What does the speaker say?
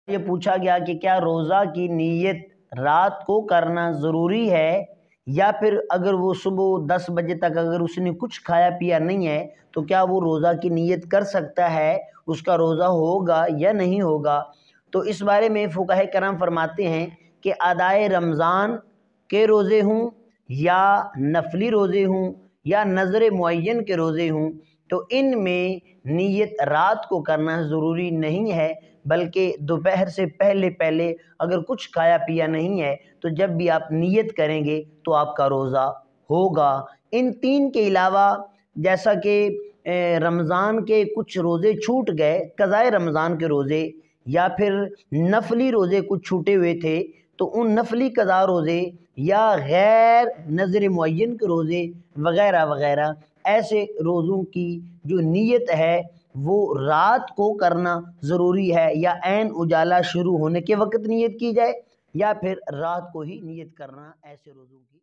یہ پوچھا گیا کہ کیا روزہ کی نیت رات کو کرنا ضروری ہے، یا پھر اگر وہ صبح 10 بجے تک اگر اس نے کچھ کھایا پیا نہیں ہے تو کیا وہ روزہ کی نیت کر سکتا ہے، اس کا روزہ ہوگا یا نہیں ہوگا؟ تو اس بارے میں فقہاء کرام فرماتے ہیں کہ ادائے رمضان کے روزے ہوں یا نفلی روزے ہوں یا نظر معین کے روزے ہوں تو ان میں نیت رات کو کرنا ضروری نہیں ہے، بلکہ دوپہر سے پہلے پہلے اگر کچھ کھایا پیا نہیں ہے تو جب بھی آپ نیت کریں گے تو آپ کا روزہ ہوگا۔ ان تین کے علاوہ جیسا کہ رمضان کے کچھ روزے چھوٹ گئے، قضائے رمضان کے روزے یا پھر نفلی روزے کچھ چھوٹے ہوئے تھے تو ان نفلی قضا روزے یا غیر نظر معین کے روزے وغیرہ وغیرہ ایسے روزوں کی جو نیت ہے وہ رات کو کرنا ضروری ہے، یا عین اجالا شروع ہونے کے وقت نیت کی جائے یا پھر رات کو ہی نیت کرنا ایسے روزوں کی